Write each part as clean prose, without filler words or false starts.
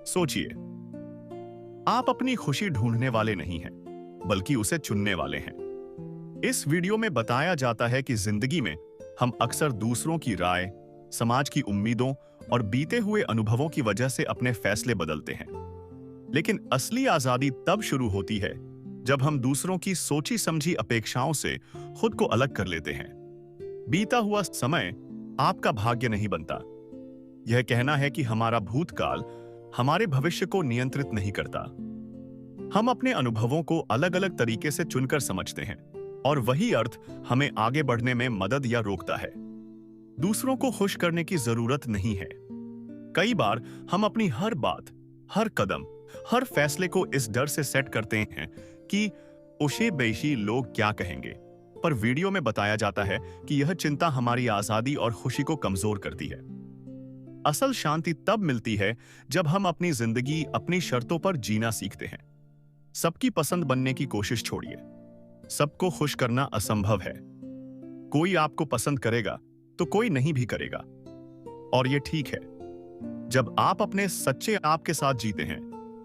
सोचिए, आप अपनी खुशी ढूंढने वाले नहीं हैं, बल्कि उसे चुनने वाले हैं। इस वीडियो में बताया जाता है कि जिंदगी में हम अक्सर दूसरों की राय, समाज की उम्मीदों और बीते हुए अनुभवों की वजह से अपने फैसले बदलते हैं। लेकिन असली आजादी तब शुरू होती है जब हम दूसरों की सोची समझी अपेक्षाओं से खुद को अलग कर लेते हैं। बीता हुआ समय आपका भाग्य नहीं बनता। यह कहना है कि हमारा भूतकाल हमारे भविष्य को नियंत्रित नहीं करता। हम अपने अनुभवों को अलग अलग तरीके से चुनकर समझते हैं और वही अर्थ हमें आगे बढ़ने में मदद या रोकता है। दूसरों को खुश करने की जरूरत नहीं है। कई बार हम अपनी हर बात, हर कदम, हर फैसले को इस डर से सेट करते हैं कि उशे बेशी लोग क्या कहेंगे। पर वीडियो में बताया जाता है कि यह चिंता हमारी आजादी और खुशी को कमजोर करती है। असल शांति तब मिलती है जब हम अपनी जिंदगी अपनी शर्तों पर जीना सीखते हैं। सबकी पसंद बनने की कोशिश छोड़िए। सबको खुश करना असंभव है। कोई आपको पसंद करेगा तो कोई नहीं भी करेगा, और यह ठीक है। जब आप अपने सच्चे आप के साथ जीते हैं,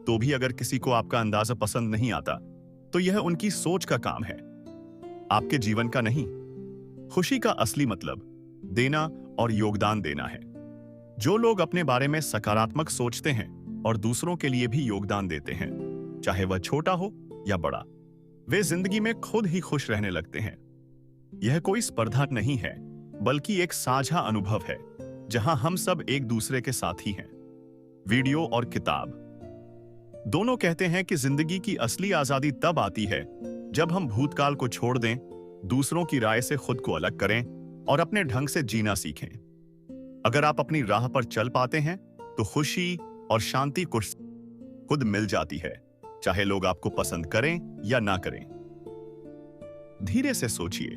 तो भी अगर किसी को आपका अंदाजा पसंद नहीं आता, तो यह उनकी सोच का काम है, आपके जीवन का नहीं। खुशी का असली मतलब देना और योगदान देना है। जो लोग अपने बारे में सकारात्मक सोचते हैं और दूसरों के लिए भी योगदान देते हैं, चाहे वह छोटा हो या बड़ा, वे जिंदगी में खुद ही खुश रहने लगते हैं। यह कोई स्पर्धा नहीं है, बल्कि एक साझा अनुभव है जहां हम सब एक दूसरे के साथी हैं। वीडियो और किताब दोनों कहते हैं कि जिंदगी की असली आजादी तब आती है जब हम भूतकाल को छोड़ दें, दूसरों की राय से खुद को अलग करें और अपने ढंग से जीना सीखें। अगर आप अपनी राह पर चल पाते हैं, तो खुशी और शांति खुद मिल जाती है, चाहे लोग आपको पसंद करें या ना करें। धीरे से सोचिए,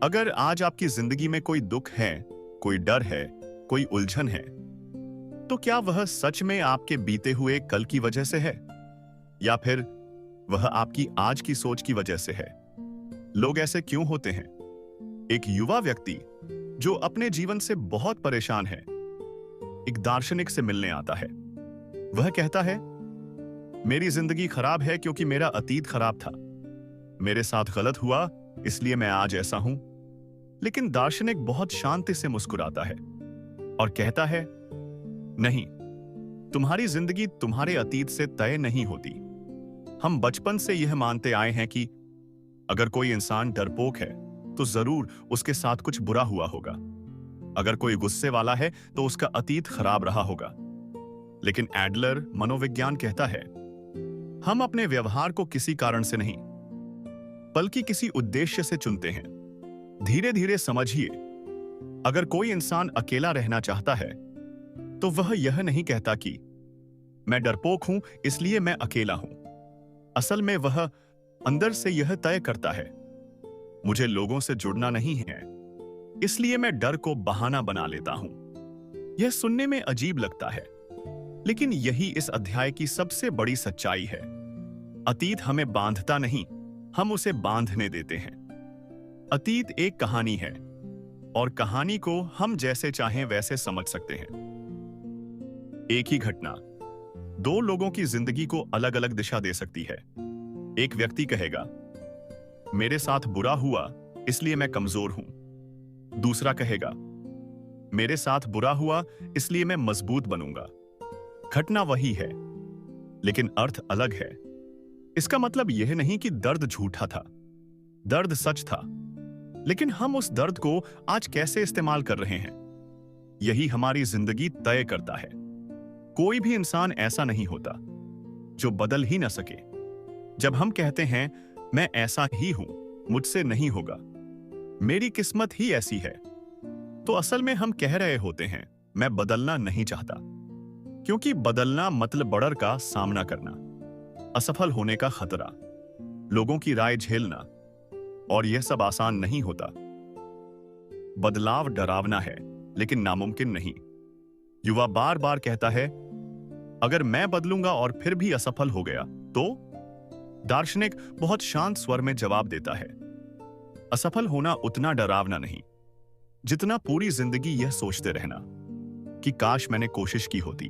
अगर आज आपकी जिंदगी में कोई दुख है, कोई डर है, कोई उलझन है, तो क्या वह सच में आपके बीते हुए कल की वजह से है, या फिर वह आपकी आज की सोच की वजह से है? लोग ऐसे क्यों होते हैं? एक युवा व्यक्ति जो अपने जीवन से बहुत परेशान है, एक दार्शनिक से मिलने आता है। वह कहता है, मेरी जिंदगी खराब है क्योंकि मेरा अतीत खराब था। मेरे साथ गलत हुआ, इसलिए मैं आज ऐसा हूं। लेकिन दार्शनिक बहुत शांति से मुस्कुराता है और कहता है, नहीं, तुम्हारी जिंदगी तुम्हारे अतीत से तय नहीं होती। हम बचपन से यह मानते आए हैं कि अगर कोई इंसान डरपोक है, तो जरूर उसके साथ कुछ बुरा हुआ होगा। अगर कोई गुस्से वाला है, तो उसका अतीत खराब रहा होगा। लेकिन एडलर मनोविज्ञान कहता है, हम अपने व्यवहार को किसी कारण से नहीं, बल्कि किसी उद्देश्य से चुनते हैं। धीरे धीरे समझिए, अगर कोई इंसान अकेला रहना चाहता है, तो वह यह नहीं कहता कि मैं डरपोक हूं इसलिए मैं अकेला हूं। असल में वह अंदर से यह तय करता है, मुझे लोगों से जुड़ना नहीं है, इसलिए मैं डर को बहाना बना लेता हूं। यह सुनने में अजीब लगता है, लेकिन यही इस अध्याय की सबसे बड़ी सच्चाई है। अतीत हमें बांधता नहीं, हम उसे बांधने देते हैं। अतीत एक कहानी है, और कहानी को हम जैसे चाहें वैसे समझ सकते हैं। एक ही घटना दो लोगों की जिंदगी को अलग अलग दिशा दे सकती है। एक व्यक्ति कहेगा, मेरे साथ बुरा हुआ इसलिए मैं कमजोर हूं। दूसरा कहेगा, मेरे साथ बुरा हुआ इसलिए मैं मजबूत बनूंगा। घटना वही है, लेकिन अर्थ अलग है। इसका मतलब यह नहीं कि दर्द झूठा था, दर्द सच था, लेकिन हम उस दर्द को आज कैसे इस्तेमाल कर रहे हैं, यही हमारी जिंदगी तय करता है। कोई भी इंसान ऐसा नहीं होता जो बदल ही न सके। जब हम कहते हैं, मैं ऐसा ही हूं, मुझसे नहीं होगा, मेरी किस्मत ही ऐसी है, तो असल में हम कह रहे होते हैं, मैं बदलना नहीं चाहता। क्योंकि बदलना मतलब बढ़र का सामना करना, असफल होने का खतरा, लोगों की राय झेलना, और यह सब आसान नहीं होता। बदलाव डरावना है, लेकिन नामुमकिन नहीं। युवा बार बार कहता है, अगर मैं बदलूंगा और फिर भी असफल हो गया तो? दार्शनिक बहुत शांत स्वर में जवाब देता है, असफल होना उतना डरावना नहीं जितना पूरी जिंदगी यह सोचते रहना कि काश मैंने कोशिश की होती।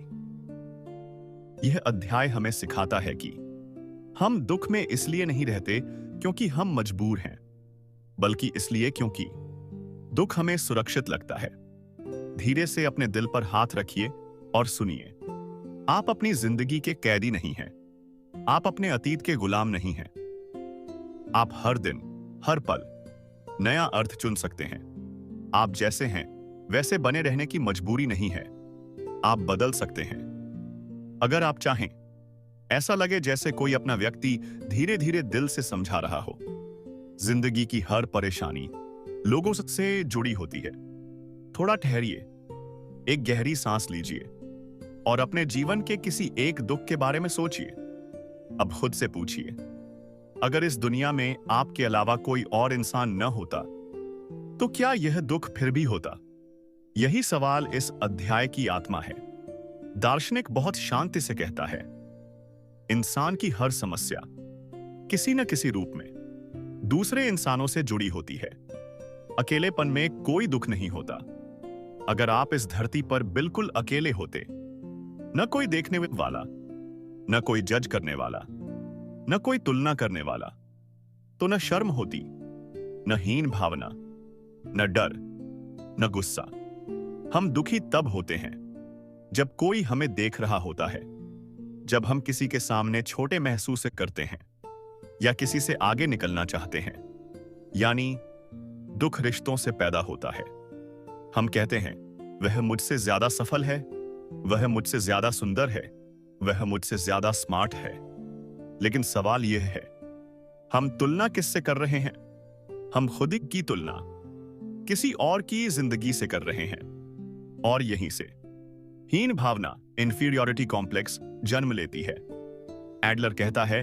यह अध्याय हमें सिखाता है कि हम दुख में इसलिए नहीं रहते क्योंकि हम मजबूर हैं, बल्कि इसलिए क्योंकि दुख हमें सुरक्षित लगता है। धीरे से अपने दिल पर हाथ रखिए और सुनिए। आप अपनी जिंदगी के कैदी नहीं हैं। आप अपने अतीत के गुलाम नहीं हैं। आप हर दिन, हर पल नया अर्थ चुन सकते हैं। आप जैसे हैं वैसे बने रहने की मजबूरी नहीं है। आप बदल सकते हैं अगर आप चाहें। ऐसा लगे जैसे कोई अपना व्यक्ति धीरे धीरे दिल से समझा रहा हो। जिंदगी की हर परेशानी लोगों से जुड़ी होती है। थोड़ा ठहरिए, एक गहरी सांस लीजिए और अपने जीवन के किसी एक दुख के बारे में सोचिए। अब खुद से पूछिए, अगर इस दुनिया में आपके अलावा कोई और इंसान न होता तो क्या यह दुख फिर भी होता? यही सवाल इस अध्याय की आत्मा है। दार्शनिक बहुत शांति से कहता है, इंसान की हर समस्या किसी न किसी रूप में दूसरे इंसानों से जुड़ी होती है। अकेलेपन में कोई दुख नहीं होता। अगर आप इस धरती पर बिल्कुल अकेले होते, न कोई देखने वाला, न कोई जज करने वाला, न कोई तुलना करने वाला, तो न शर्म होती, न हीन भावना, न डर, न गुस्सा। हम दुखी तब होते हैं जब कोई हमें देख रहा होता है, जब हम किसी के सामने छोटे महसूस करते हैं या किसी से आगे निकलना चाहते हैं। यानी दुख रिश्तों से पैदा होता है। हम कहते हैं, वह मुझसे ज्यादा सफल है, वह मुझसे ज्यादा सुंदर है, वह मुझसे ज्यादा स्मार्ट है। लेकिन सवाल यह है, हम तुलना किससे कर रहे हैं? हम खुद की तुलना किसी और की जिंदगी से कर रहे हैं। और यहीं से हीन भावना, इंफीरियरिटी कॉम्प्लेक्स जन्म लेती है। एडलर कहता है,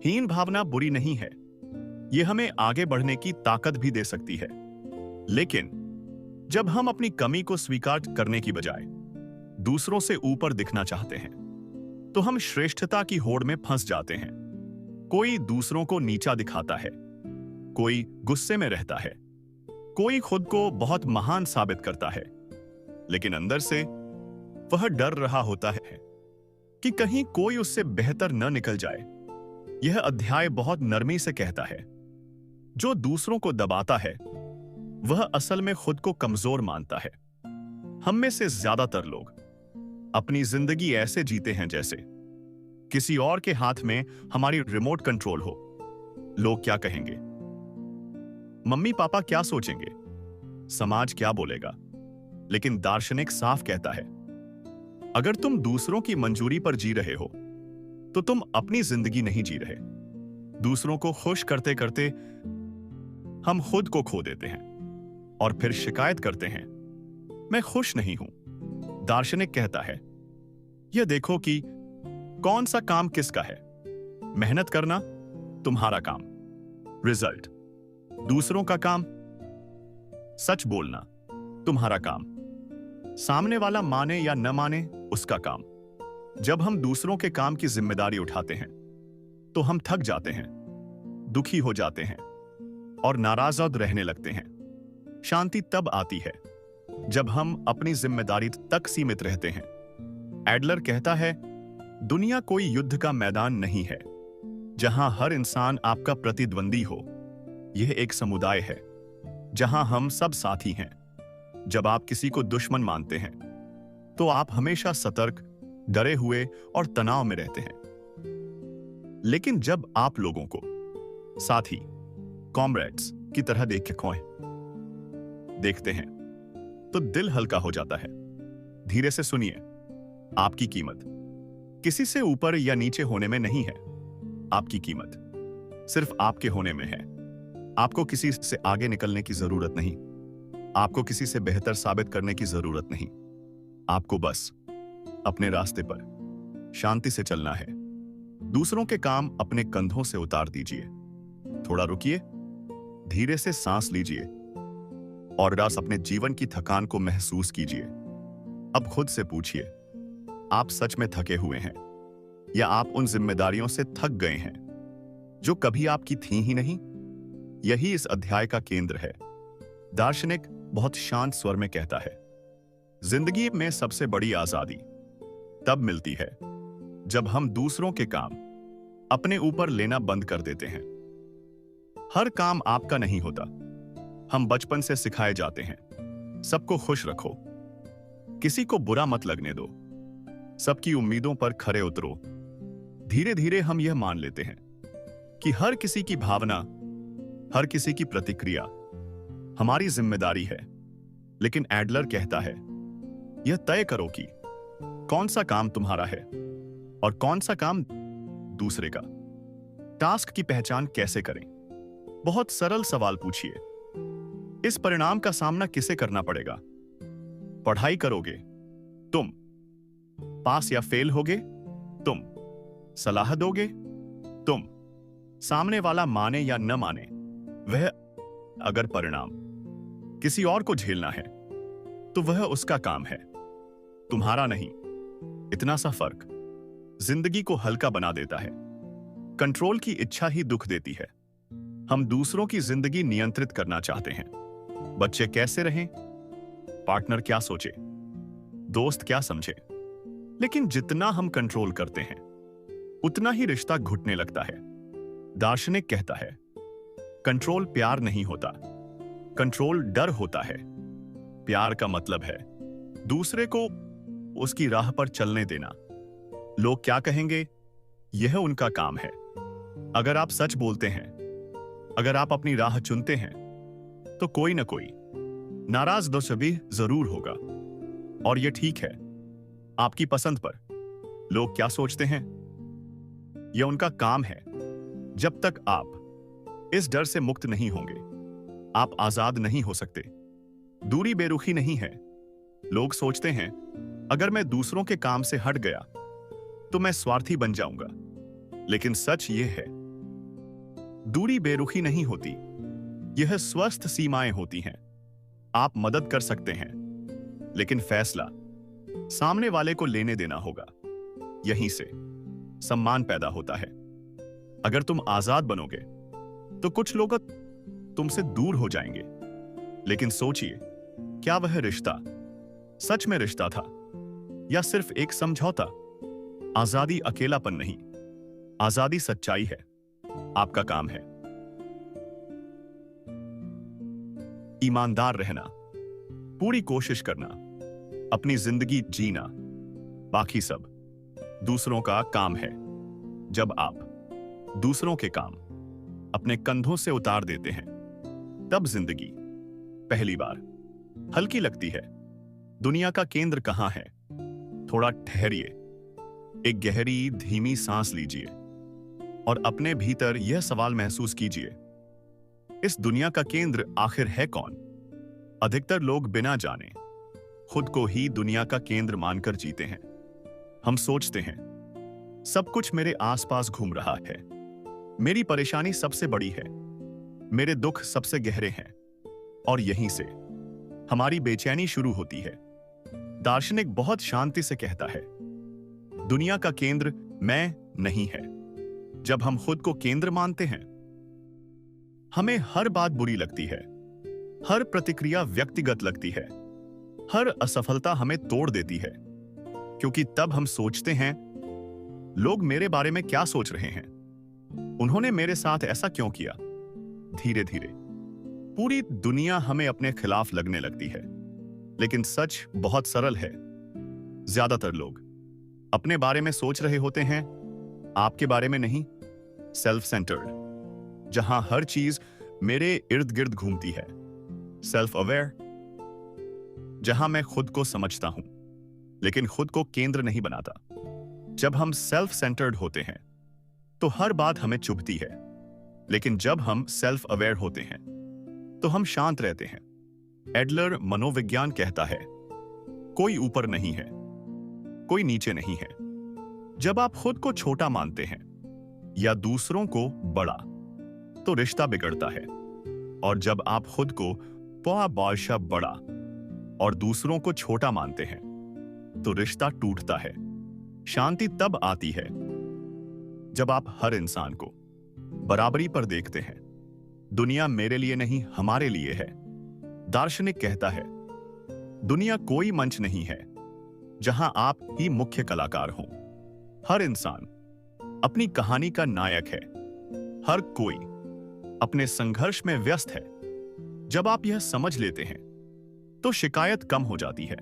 हीन भावना बुरी नहीं है, यह हमें आगे बढ़ने की ताकत भी दे सकती है। लेकिन जब हम अपनी कमी को स्वीकार करने की बजाय दूसरों से ऊपर दिखना चाहते हैं, तो हम श्रेष्ठता की होड़ में फंस जाते हैं। कोई दूसरों को नीचा दिखाता है, कोई गुस्से में रहता है, कोई खुद को बहुत महान साबित करता है, लेकिन अंदर से वह डर रहा होता है कि कहीं कोई उससे बेहतर न निकल जाए। यह अध्याय बहुत नरमी से कहता है, जो दूसरों को दबाता है वह असल में खुद को कमजोर मानता है। हम में से ज्यादातर लोग अपनी जिंदगी ऐसे जीते हैं जैसे किसी और के हाथ में हमारी रिमोट कंट्रोल हो। लोग क्या कहेंगे, मम्मी पापा क्या सोचेंगे, समाज क्या बोलेगा? लेकिन दार्शनिक साफ कहता है, अगर तुम दूसरों की मंजूरी पर जी रहे हो तो तुम अपनी जिंदगी नहीं जी रहे। दूसरों को खुश करते करते हम खुद को खो देते हैं और फिर शिकायत करते हैं, मैं खुश नहीं हूं। दार्शनिक कहता है, यह देखो कि कौन सा काम किसका है। मेहनत करना तुम्हारा काम, रिजल्ट दूसरों का काम। सच बोलना तुम्हारा काम, सामने वाला माने या न माने उसका काम। जब हम दूसरों के काम की जिम्मेदारी उठाते हैं तो हम थक जाते हैं, दुखी हो जाते हैं और नाराज रहने लगते हैं। शांति तब आती है जब हम अपनी जिम्मेदारी तक सीमित रहते हैं। एडलर कहता है, दुनिया कोई युद्ध का मैदान नहीं है जहां हर इंसान आपका प्रतिद्वंदी हो। यह एक समुदाय है जहां हम सब साथी हैं। जब आप किसी को दुश्मन मानते हैं तो आप हमेशा सतर्क, डरे हुए और तनाव में रहते हैं। लेकिन जब आप लोगों को साथी, कॉमरेड्स की तरह देखते हैं तो दिल हल्का हो जाता है। धीरे से सुनिए, आपकी कीमत किसी से ऊपर या नीचे होने में नहीं है। आपकी कीमत सिर्फ आपके होने में है। आपको किसी से आगे निकलने की जरूरत नहीं, आपको किसी से बेहतर साबित करने की जरूरत नहीं। आपको बस अपने रास्ते पर शांति से चलना है। दूसरों के काम अपने कंधों से उतार दीजिए। थोड़ा रुकिए, धीरे से सांस लीजिए और बस अपने जीवन की थकान को महसूस कीजिए। अब खुद से पूछिए, आप सच में थके हुए हैं या आप उन जिम्मेदारियों से थक गए हैं जो कभी आपकी थी ही नहीं? यही इस अध्याय का केंद्र है। दार्शनिक बहुत शांत स्वर में कहता है, जिंदगी में सबसे बड़ी आजादी तब मिलती है जब हम दूसरों के काम अपने ऊपर लेना बंद कर देते हैं। हर काम आपका नहीं होता। हम बचपन से सिखाए जाते हैं, सबको खुश रखो, किसी को बुरा मत लगने दो, सबकी उम्मीदों पर खरे उतरो। धीरे धीरे हम यह मान लेते हैं कि हर किसी की भावना, हर किसी की प्रतिक्रिया हमारी जिम्मेदारी है। लेकिन एडलर कहता है, यह तय करो कि कौन सा काम तुम्हारा है और कौन सा काम दूसरे का। टास्क की पहचान कैसे करें? बहुत सरल सवाल पूछिए। इस परिणाम का सामना किसे करना पड़ेगा? पढ़ाई करोगे तुम, पास या फेल होगे तुम, सलाह दोगे तुम, सामने वाला माने या न माने वह। अगर परिणाम किसी और को झेलना है तो वह उसका काम है, तुम्हारा नहीं। इतना सा फर्क जिंदगी को हल्का बना देता है। कंट्रोल की इच्छा ही दुख देती है। हम दूसरों की जिंदगी नियंत्रित करना चाहते हैं। बच्चे कैसे रहें, पार्टनर क्या सोचे, दोस्त क्या समझे। लेकिन जितना हम कंट्रोल करते हैं उतना ही रिश्ता घुटने लगता है। दार्शनिक कहता है, कंट्रोल प्यार नहीं होता, कंट्रोल डर होता है। प्यार का मतलब है दूसरे को उसकी राह पर चलने देना। लोग क्या कहेंगे, यह उनका काम है। अगर आप सच बोलते हैं, अगर आप अपनी राह चुनते हैं, तो कोई ना कोई नाराज दोशबीह जरूर होगा। और यह ठीक है। आपकी पसंद पर लोग क्या सोचते हैं, यह उनका काम है। जब तक आप इस डर से मुक्त नहीं होंगे, आप आजाद नहीं हो सकते। दूरी बेरुखी नहीं है। लोग सोचते हैं, अगर मैं दूसरों के काम से हट गया तो मैं स्वार्थी बन जाऊंगा। लेकिन सच यह है, दूरी बेरुखी नहीं होती, यह स्वस्थ सीमाएं होती हैं। आप मदद कर सकते हैं, लेकिन फैसला सामने वाले को लेने देना होगा। यहीं से सम्मान पैदा होता है। अगर तुम आजाद बनोगे तो कुछ लोग तुमसे दूर हो जाएंगे। लेकिन सोचिए, क्या वह रिश्ता सच में रिश्ता था या सिर्फ एक समझौता? आजादी अकेलापन नहीं, आजादी सच्चाई है। आपका काम है ईमानदार रहना, पूरी कोशिश करना, अपनी जिंदगी जीना। बाकी सब दूसरों का काम है। जब आप दूसरों के काम अपने कंधों से उतार देते हैं, तब जिंदगी पहली बार हल्की लगती है। दुनिया का केंद्र कहां है? थोड़ा ठहरिए, एक गहरी धीमी सांस लीजिए और अपने भीतर यह सवाल महसूस कीजिए, इस दुनिया का केंद्र आखिर है कौन? अधिकतर लोग बिना जाने खुद को ही दुनिया का केंद्र मानकर जीते हैं। हम सोचते हैं, सब कुछ मेरे आसपास घूम रहा है, मेरी परेशानी सबसे बड़ी है, मेरे दुख सबसे गहरे हैं। और यहीं से हमारी बेचैनी शुरू होती है। दार्शनिक बहुत शांति से कहता है, दुनिया का केंद्र मैं नहीं है। जब हम खुद को केंद्र मानते हैं, हमें हर बात बुरी लगती है, हर प्रतिक्रिया व्यक्तिगत लगती है, हर असफलता हमें तोड़ देती है। क्योंकि तब हम सोचते हैं, लोग मेरे बारे में क्या सोच रहे हैं, उन्होंने मेरे साथ ऐसा क्यों किया। धीरे धीरे पूरी दुनिया हमें अपने खिलाफ लगने लगती है। लेकिन सच बहुत सरल है। ज्यादातर लोग अपने बारे में सोच रहे होते हैं, आपके बारे में नहीं। सेल्फ सेंटर्ड, जहां हर चीज मेरे इर्द गिर्द घूमती है। सेल्फ अवेयर, जहां मैं खुद को समझता हूं लेकिन खुद को केंद्र नहीं बनाता। जब हम सेल्फ सेंटर्ड होते हैं तो हर बात हमें चुभती है। लेकिन जब हम सेल्फ अवेयर होते हैं तो हम शांत रहते हैं। एडलर मनोविज्ञान कहता है, कोई ऊपर नहीं है, कोई नीचे नहीं है। जब आप खुद को छोटा मानते हैं या दूसरों को बड़ा, तो रिश्ता बिगड़ता है। और जब आप खुद को बादशाह बड़ा और दूसरों को छोटा मानते हैं, तो रिश्ता टूटता है। शांति तब आती है जब आप हर इंसान को बराबरी पर देखते हैं। दुनिया मेरे लिए नहीं, हमारे लिए है। दार्शनिक कहता है, दुनिया कोई मंच नहीं है जहां आप ही मुख्य कलाकार हों। हर इंसान अपनी कहानी का नायक है। हर कोई अपने संघर्ष में व्यस्त है। जब आप यह समझ लेते हैं तो शिकायत कम हो जाती है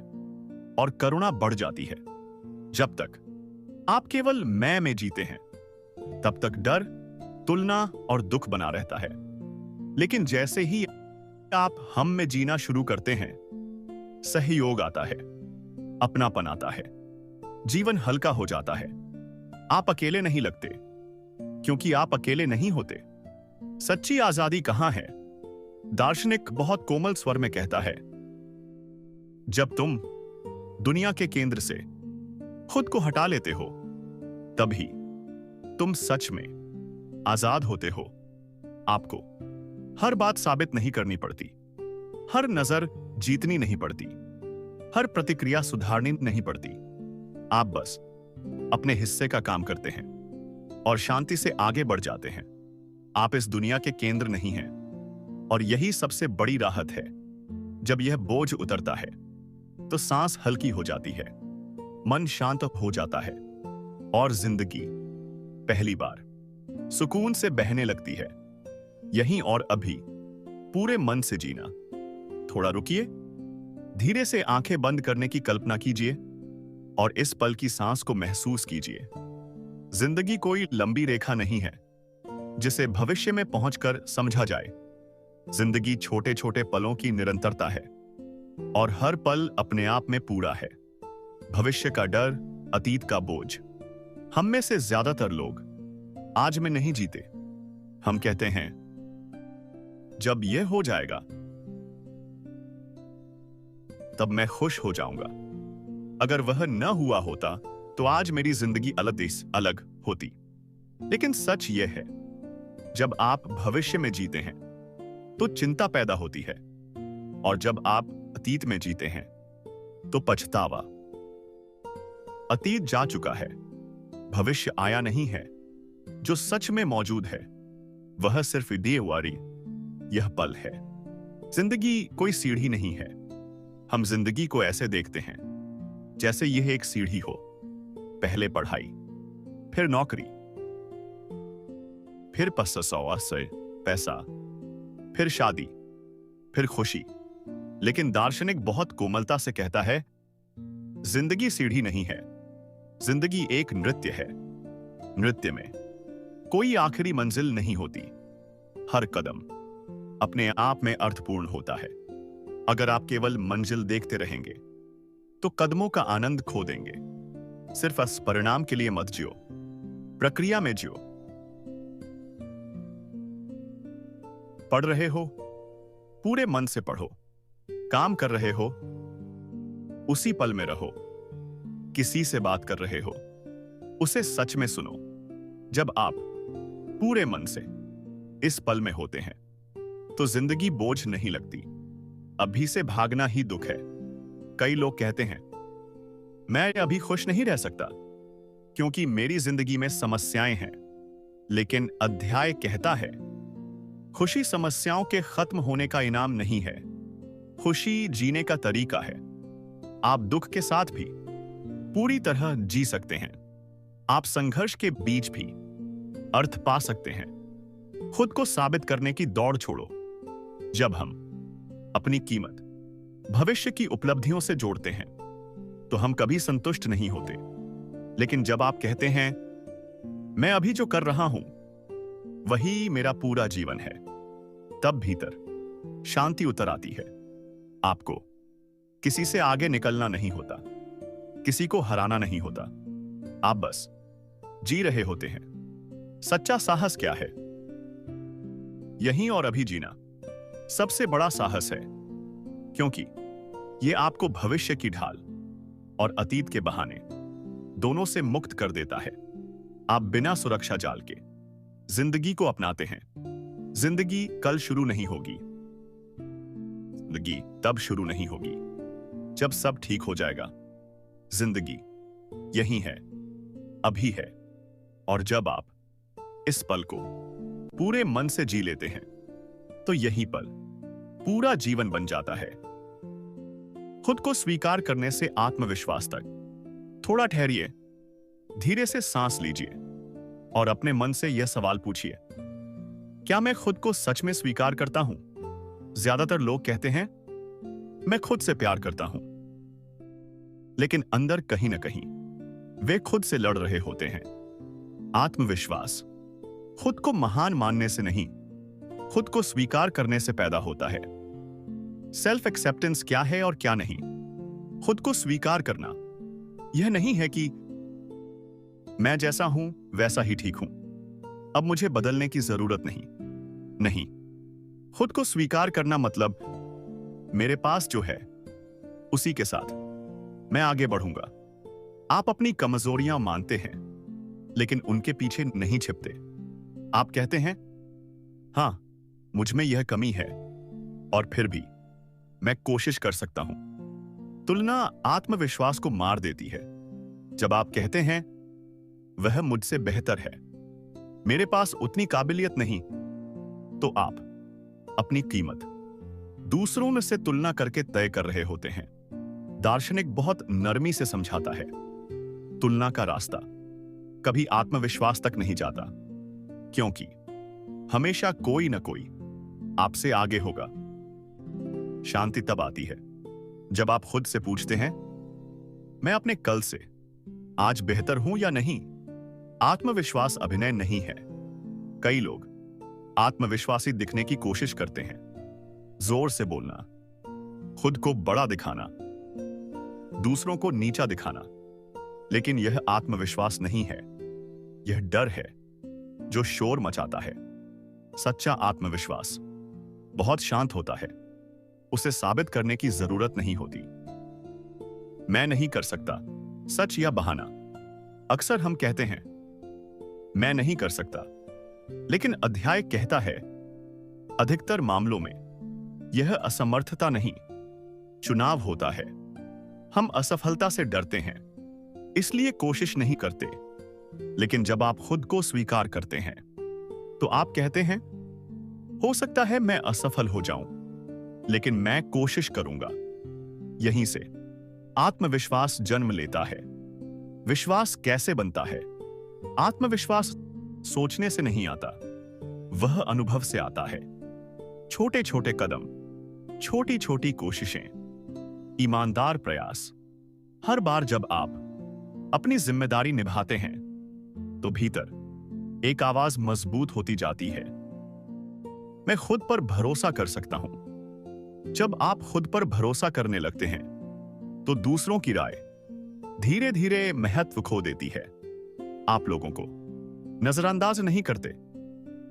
और करुणा बढ़ जाती है। जब तक आप केवल मैं में जीते हैं तब तक डर, तुलना और दुख बना रहता है। लेकिन जैसे ही आप हम में जीना शुरू करते हैं, सहयोग आता है, अपनापन आता है, जीवन हल्का हो जाता है। आप अकेले नहीं लगते, क्योंकि आप अकेले नहीं होते। सच्ची आजादी कहां है? दार्शनिक बहुत कोमल स्वर में कहता है, जब तुम दुनिया के केंद्र से खुद को हटा लेते हो, तभी तुम सच में आजाद होते हो। आपको हर बात साबित नहीं करनी पड़ती, हर नजर जीतनी नहीं पड़ती, हर प्रतिक्रिया सुधारनी नहीं पड़ती। आप बस अपने हिस्से का काम करते हैं और शांति से आगे बढ़ जाते हैं। आप इस दुनिया के केंद्र नहीं हैं, और यही सबसे बड़ी राहत है। जब यह बोझ उतरता है तो सांस हल्की हो जाती है, मन शांत हो जाता है और जिंदगी पहली बार सुकून से बहने लगती है। यहीं और अभी पूरे मन से जीना। थोड़ा रुकिए, धीरे से आंखें बंद करने की कल्पना कीजिए और इस पल की सांस को महसूस कीजिए। जिंदगी कोई लंबी रेखा नहीं है जिसे भविष्य में पहुंचकर समझा जाए। जिंदगी छोटे छोटे पलों की निरंतरता है और हर पल अपने आप में पूरा है। भविष्य का डर, अतीत का बोझ। हम में से ज्यादातर लोग आज में नहीं जीते। हम कहते हैं, जब यह हो जाएगा तब मैं खुश हो जाऊंगा। अगर वह न हुआ होता तो आज मेरी जिंदगी अलग होती। लेकिन सच यह है, जब आप भविष्य में जीते हैं तो चिंता पैदा होती है, और जब आप अतीत में जीते हैं तो पछतावा। अतीत जा चुका है, भविष्य आया नहीं है। जो सच में मौजूद है वह सिर्फ देवारी, यह पल है। जिंदगी कोई सीढ़ी नहीं है। हम जिंदगी को ऐसे देखते हैं जैसे यह एक सीढ़ी हो। पहले पढ़ाई, फिर नौकरी, फिर पैसा, फिर शादी, फिर खुशी। लेकिन दार्शनिक बहुत कोमलता से कहता है, जिंदगी सीढ़ी नहीं है, जिंदगी एक नृत्य है। नृत्य में कोई आखिरी मंजिल नहीं होती। हर कदम अपने आप में अर्थपूर्ण होता है। अगर आप केवल मंजिल देखते रहेंगे तो कदमों का आनंद खो देंगे। सिर्फ इस परिणाम के लिए मत जियो, प्रक्रिया में जियो। पढ़ रहे हो, पूरे मन से पढ़ो। काम कर रहे हो, उसी पल में रहो। किसी से बात कर रहे हो, उसे सच में सुनो। जब आप पूरे मन से इस पल में होते हैं तो जिंदगी बोझ नहीं लगती। अभी से भागना ही दुख है। कई लोग कहते हैं, मैं अभी खुश नहीं रह सकता क्योंकि मेरी जिंदगी में समस्याएं हैं। लेकिन अध्याय कहता है, खुशी समस्याओं के खत्म होने का इनाम नहीं है, खुशी जीने का तरीका है। आप दुख के साथ भी पूरी तरह जी सकते हैं। आप संघर्ष के बीच भी अर्थ पा सकते हैं। खुद को साबित करने की दौड़ छोड़ो। जब हम अपनी कीमत भविष्य की उपलब्धियों से जोड़ते हैं तो हम कभी संतुष्ट नहीं होते। लेकिन जब आप कहते हैं, मैं अभी जो कर रहा हूं वही मेरा पूरा जीवन है, तब भीतर शांति उतर आती है। आपको किसी से आगे निकलना नहीं होता, किसी को हराना नहीं होता। आप बस जी रहे होते हैं। सच्चा साहस क्या है? यहीं और अभी जीना सबसे बड़ा साहस है, क्योंकि यह आपको भविष्य की ढाल और अतीत के बहाने दोनों से मुक्त कर देता है। आप बिना सुरक्षा जाल के जिंदगी को अपनाते हैं। जिंदगी कल शुरू नहीं होगी, जिंदगी तब शुरू नहीं होगी जब सब ठीक हो जाएगा। जिंदगी यही है, अभी है, और जब आप इस पल को पूरे मन से जी लेते हैं तो यही पल पूरा जीवन बन जाता है। खुद को स्वीकार करने से आत्मविश्वास तक। थोड़ा ठहरिए, धीरे से सांस लीजिए और अपने मन से यह सवाल पूछिए, क्या मैं खुद को सच में स्वीकार करता हूं? ज्यादातर लोग कहते हैं, मैं खुद से प्यार करता हूं, लेकिन अंदर कहीं ना कहीं वे खुद से लड़ रहे होते हैं। आत्मविश्वास खुद को महान मानने से नहीं, खुद को स्वीकार करने से पैदा होता है। सेल्फ एक्सेप्टेंस क्या है और क्या नहीं? खुद को स्वीकार करना यह नहीं है कि मैं जैसा हूं वैसा ही ठीक हूं, अब मुझे बदलने की जरूरत नहीं। नहीं, खुद को स्वीकार करना मतलब मेरे पास जो है उसी के साथ मैं आगे बढ़ूंगा। आप अपनी कमजोरियां मानते हैं, लेकिन उनके पीछे नहीं छिपते। आप कहते हैं, हां, मुझ में यह कमी है, और फिर भी मैं कोशिश कर सकता हूं। तुलना आत्मविश्वास को मार देती है। जब आप कहते हैं, वह मुझसे बेहतर है, मेरे पास उतनी काबिलियत नहीं, तो आप अपनी कीमत दूसरों में से तुलना करके तय कर रहे होते हैं। दार्शनिक बहुत नरमी से समझाता है, तुलना का रास्ता कभी आत्मविश्वास तक नहीं जाता, क्योंकि हमेशा कोई ना कोई आपसे आगे होगा। शांति तब आती है जब आप खुद से पूछते हैं, मैं अपने कल से आज बेहतर हूं या नहीं? आत्मविश्वास अभिनय नहीं है। कई लोग आत्मविश्वासी दिखने की कोशिश करते हैं, जोर से बोलना, खुद को बड़ा दिखाना, दूसरों को नीचा दिखाना, लेकिन यह आत्मविश्वास नहीं है, यह डर है जो शोर मचाता है। सच्चा आत्मविश्वास बहुत शांत होता है, उसे साबित करने की जरूरत नहीं होती। मैं नहीं कर सकता, सच या बहाना। अक्सर हम कहते हैं, मैं नहीं कर सकता, लेकिन अध्याय कहता है, अधिकतर मामलों में यह असमर्थता नहीं, चुनाव होता है। हम असफलता से डरते हैं, इसलिए कोशिश नहीं करते। लेकिन जब आप खुद को स्वीकार करते हैं, तो आप कहते हैं, हो सकता है मैं असफल हो जाऊं, लेकिन मैं कोशिश करूंगा। यहीं से आत्मविश्वास जन्म लेता है। विश्वास कैसे बनता है? आत्मविश्वास सोचने से नहीं आता, वह अनुभव से आता है। छोटे छोटे कदम, छोटी छोटी कोशिशें, ईमानदार प्रयास। हर बार जब आप अपनी जिम्मेदारी निभाते हैं, तो भीतर एक आवाज मजबूत होती जाती है, मैं खुद पर भरोसा कर सकता हूं। जब आप खुद पर भरोसा करने लगते हैं, तो दूसरों की राय धीरे धीरे महत्व खो देती है। आप लोगों को नजरअंदाज नहीं करते,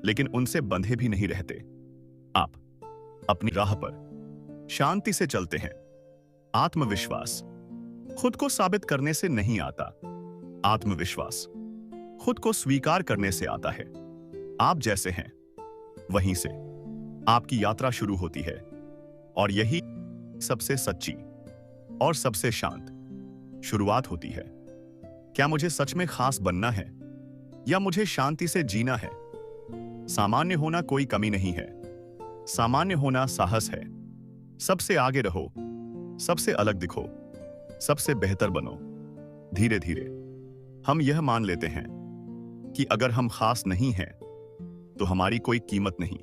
लेकिन उनसे बंधे भी नहीं रहते। आप अपनी राह पर शांति से चलते हैं। आत्मविश्वास खुद को साबित करने से नहीं आता, आत्मविश्वास खुद को स्वीकार करने से आता है। आप जैसे हैं, वहीं से आपकी यात्रा शुरू होती है, और यही सबसे सच्ची और सबसे शांत शुरुआत होती है। क्या मुझे सच में खास बनना है, या मुझे शांति से जीना है? सामान्य होना कोई कमी नहीं है, सामान्य होना साहस है। सबसे आगे रहो, सबसे अलग दिखो, सबसे बेहतर बनो। धीरे धीरे हम यह मान लेते हैं कि अगर हम खास नहीं हैं, तो हमारी कोई कीमत नहीं,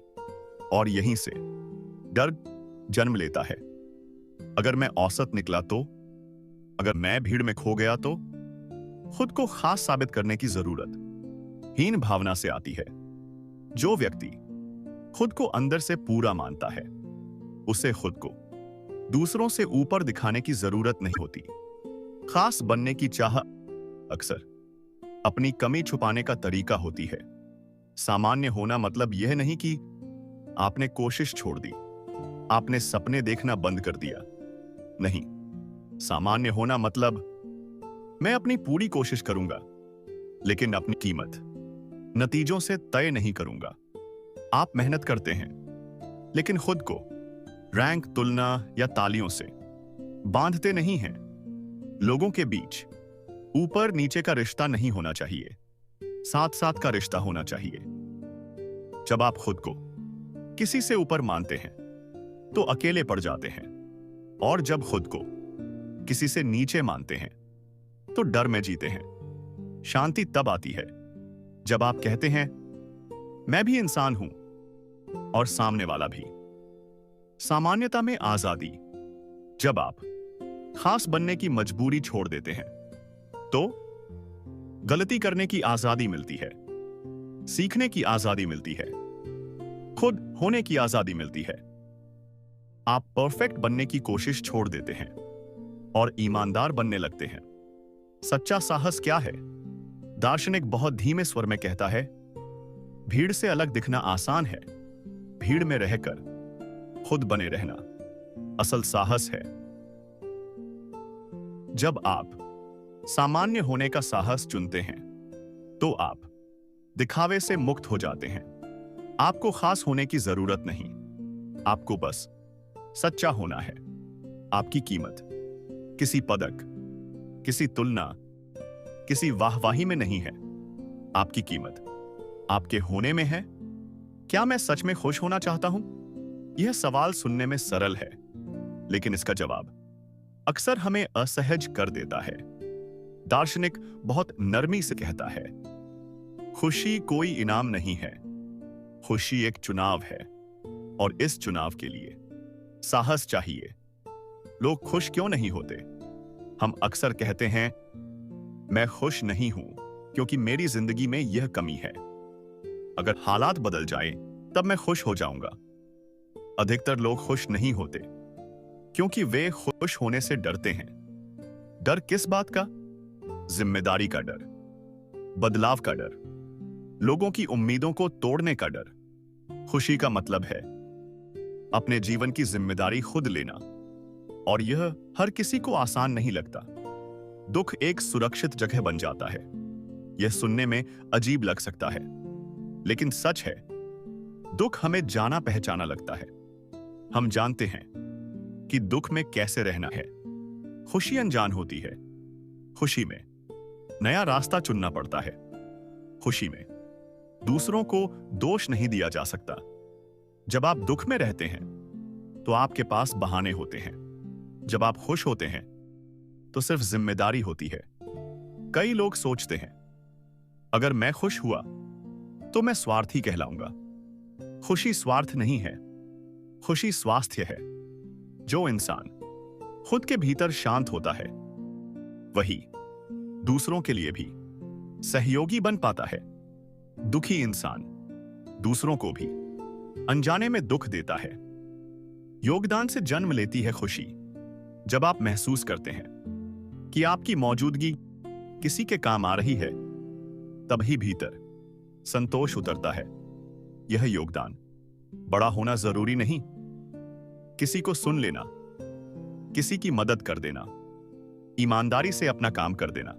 और यहीं से डर जन्म लेता है। अगर मैं औसत निकला तो, अगर मैं भीड़ में खो गया तो? खुद को खास साबित करने की जरूरत हीन भावना से आती है। जो व्यक्ति खुद को अंदर से पूरा मानता है, उसे खुद को दूसरों से ऊपर दिखाने की जरूरत नहीं होती। खास बनने की चाह अक्सर अपनी कमी छुपाने का तरीका होती है। सामान्य होना मतलब यह नहीं कि आपने कोशिश छोड़ दी, आपने सपने देखना बंद कर दिया। नहीं, सामान्य होना मतलब मैं अपनी पूरी कोशिश करूंगा, लेकिन अपनी कीमत नतीजों से तय नहीं करूंगा। आप मेहनत करते हैं, लेकिन खुद को रैंक, तुलना या तालियों से बांधते नहीं हैं। लोगों के बीच ऊपर नीचे का रिश्ता नहीं होना चाहिए, साथ साथ का रिश्ता होना चाहिए। जब आप खुद को किसी से ऊपर मानते हैं, तो अकेले पड़ जाते हैं, और जब खुद को किसी से नीचे मानते हैं, तो डर में जीते हैं। शांति तब आती है जब आप कहते हैं, मैं भी इंसान हूं और सामने वाला भी। सामान्यता में आजादी, जब आप खास बनने की मजबूरी छोड़ देते हैं तो गलती करने की आजादी मिलती है, सीखने की आजादी मिलती है, खुद होने की आजादी मिलती है। आप परफेक्ट बनने की कोशिश छोड़ देते हैं और ईमानदार बनने लगते हैं। सच्चा साहस क्या है? दार्शनिक बहुत धीमे स्वर में कहता है, भीड़ से अलग दिखना आसान है, भीड़ में रहकर खुद बने रहना असल साहस है। जब आप सामान्य होने का साहस चुनते हैं तो आप दिखावे से मुक्त हो जाते हैं। आपको खास होने की जरूरत नहीं, आपको बस सच्चा होना है। आपकी कीमत किसी पदक, किसी तुलना, किसी वाहवाही में नहीं है। आपकी कीमत आपके होने में है। क्या मैं सच में खुश होना चाहता हूं? यह सवाल सुनने में सरल है, लेकिन इसका जवाब अक्सर हमें असहज कर देता है। दार्शनिक बहुत नरमी से कहता है, खुशी कोई इनाम नहीं है, खुशी एक चुनाव है और इस चुनाव के लिए साहस चाहिए। लोग खुश क्यों नहीं होते? हम अक्सर कहते हैं, मैं खुश नहीं हूं क्योंकि मेरी जिंदगी में यह कमी है। अगर हालात बदल जाए तब मैं खुश हो जाऊंगा। अधिकतर लोग खुश नहीं होते क्योंकि वे खुश होने से डरते हैं। डर किस बात का? जिम्मेदारी का डर, बदलाव का डर, लोगों की उम्मीदों को तोड़ने का डर। खुशी का मतलब है अपने जीवन की जिम्मेदारी खुद लेना, और यह हर किसी को आसान नहीं लगता। दुख एक सुरक्षित जगह बन जाता है। यह सुनने में अजीब लग सकता है, लेकिन सच है, दुख हमें जाना पहचाना लगता है। हम जानते हैं कि दुख में कैसे रहना है। खुशी अनजान होती है। खुशी में नया रास्ता चुनना पड़ता है। खुशी में दूसरों को दोष नहीं दिया जा सकता। जब आप दुख में रहते हैं तो आपके पास बहाने होते हैं। जब आप खुश होते हैं तो सिर्फ जिम्मेदारी होती है। कई लोग सोचते हैं, अगर मैं खुश हुआ तो मैं स्वार्थी कहलाऊंगा। खुशी स्वार्थ नहीं है, खुशी स्वास्थ्य है। जो इंसान खुद के भीतर शांत होता है वही दूसरों के लिए भी सहयोगी बन पाता है। दुखी इंसान दूसरों को भी अनजाने में दुख देता है। योगदान से जन्म लेती है खुशी। जब आप महसूस करते हैं कि आपकी मौजूदगी किसी के काम आ रही है, तभी भीतर संतोष उतरता है। यह योगदान बड़ा होना जरूरी नहीं। किसी को सुन लेना, किसी की मदद कर देना, ईमानदारी से अपना काम कर देना।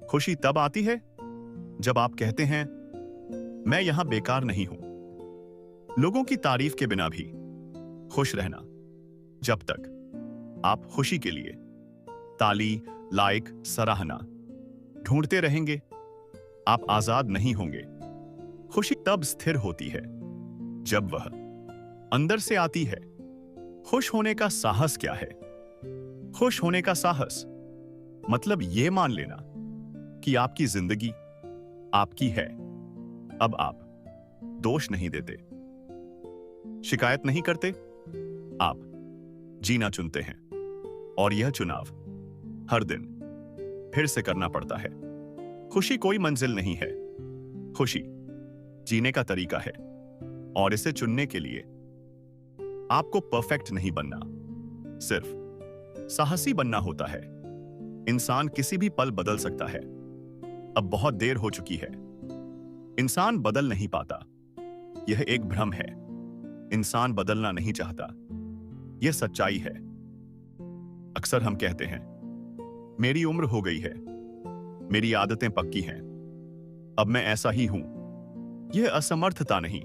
खुशी तब आती है जब आप कहते हैं, मैं यहां बेकार नहीं हूं। लोगों की तारीफ के बिना भी खुश रहना। जब तक आप खुशी के लिए ताली, लाइक, सराहना ढूंढते रहेंगे, आप आजाद नहीं होंगे। खुशी तब स्थिर होती है जब वह अंदर से आती है। खुश होने का साहस क्या है? खुश होने का साहस मतलब यह मान लेना कि आपकी जिंदगी आपकी है। अब आप दोष नहीं देते, शिकायत नहीं करते, आप जीना चुनते हैं। और यह चुनाव हर दिन फिर से करना पड़ता है। खुशी कोई मंजिल नहीं है, खुशी जीने का तरीका है। और इसे चुनने के लिए आपको परफेक्ट नहीं बनना, सिर्फ साहसी बनना होता है। इंसान किसी भी पल बदल सकता है। अब बहुत देर हो चुकी है। इंसान बदल नहीं पाता, यह एक भ्रम है। इंसान बदलना नहीं चाहता, यह सच्चाई है। अक्सर हम कहते हैं, मेरी उम्र हो गई है, मेरी आदतें पक्की हैं, अब मैं ऐसा ही हूं। यह असमर्थता नहीं,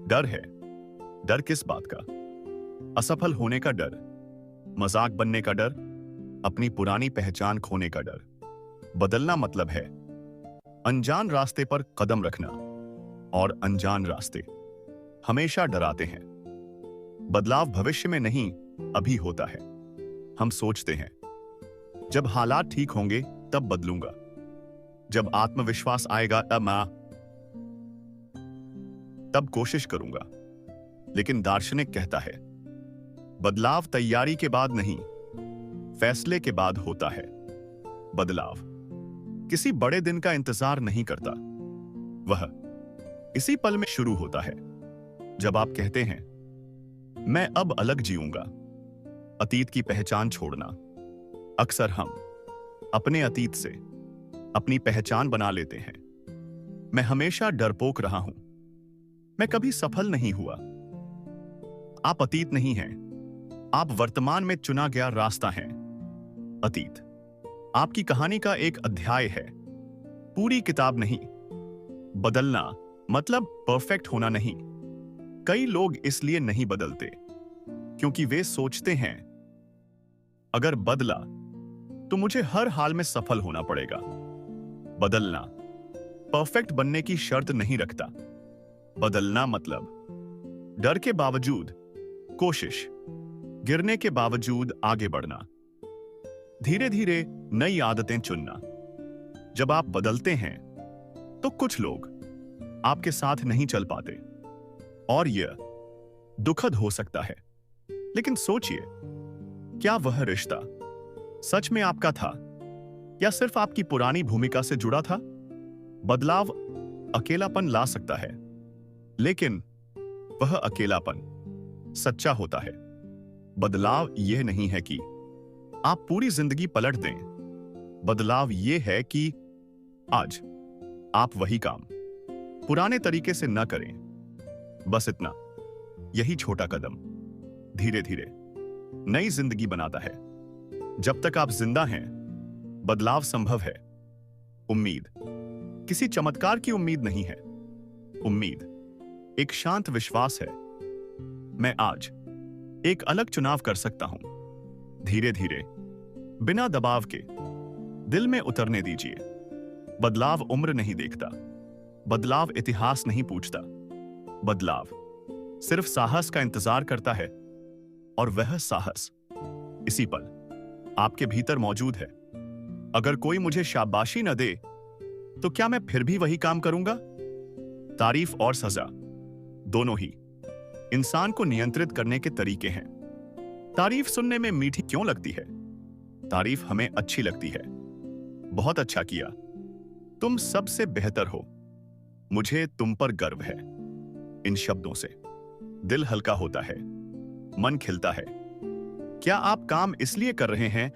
डर है। डर किस बात का? असफल होने का डर, मजाक बनने का डर, अपनी पुरानी पहचान खोने का डर। बदलना मतलब है अनजान रास्ते पर कदम रखना, और अनजान रास्ते हमेशा डराते हैं। बदलाव भविष्य में नहीं, अभी होता है। हम सोचते हैं, जब हालात ठीक होंगे तब बदलूंगा, जब आत्मविश्वास आएगा तब कोशिश करूंगा। लेकिन दार्शनिक कहता है, बदलाव तैयारी के बाद नहीं, फैसले के बाद होता है। बदलाव किसी बड़े दिन का इंतजार नहीं करता, वह इसी पल में शुरू होता है जब आप कहते हैं, मैं अब अलग जीऊंगा। अतीत की पहचान छोड़ना। अक्सर हम अपने अतीत से अपनी पहचान बना लेते हैं। मैं हमेशा डरपोक रहा हूं, मैं कभी सफल नहीं हुआ। आप अतीत नहीं हैं, आप वर्तमान में चुना गया रास्ता हैं। अतीत आपकी कहानी का एक अध्याय है, पूरी किताब नहीं। बदलना मतलब परफेक्ट होना नहीं। कई लोग इसलिए नहीं बदलते क्योंकि वे सोचते हैं, अगर बदला तो मुझे हर हाल में सफल होना पड़ेगा। बदलना परफेक्ट बनने की शर्त नहीं रखता। बदलना मतलब डर के बावजूद कोशिश, गिरने के बावजूद आगे बढ़ना, धीरे धीरे नई आदतें चुनना। जब आप बदलते हैं तो कुछ लोग आपके साथ नहीं चल पाते और यह दुखद हो सकता है। लेकिन सोचिए, क्या वह रिश्ता सच में आपका था या सिर्फ आपकी पुरानी भूमिका से जुड़ा था? बदलाव अकेलापन ला सकता है, लेकिन वह अकेलापन सच्चा होता है। बदलाव यह नहीं है कि आप पूरी जिंदगी पलट दें। बदलाव यह है कि आज आप वही काम पुराने तरीके से न करें। बस इतना। यही छोटा कदम धीरे धीरे नई जिंदगी बनाता है। जब तक आप जिंदा हैं, बदलाव संभव है। उम्मीद किसी चमत्कार की उम्मीद नहीं है। उम्मीद एक शांत विश्वास है, मैं आज एक अलग चुनाव कर सकता हूं। धीरे धीरे बिना दबाव के दिल में उतरने दीजिए। बदलाव उम्र नहीं देखता, बदलाव इतिहास नहीं पूछता। बदलाव सिर्फ साहस का इंतजार करता है, और वह साहस इसी पल आपके भीतर मौजूद है। अगर कोई मुझे शाबाशी न दे तो क्या मैं फिर भी वही काम करूंगा? तारीफ और सजा दोनों ही इंसान को नियंत्रित करने के तरीके हैं। तारीफ सुनने में मीठी क्यों लगती है? तारीफ हमें अच्छी लगती है। बहुत अच्छा किया, तुम सबसे बेहतर हो, मुझे तुम पर गर्व है। इन शब्दों से दिल हल्का होता है, मन खिलता है। क्या आप काम इसलिए कर रहे हैं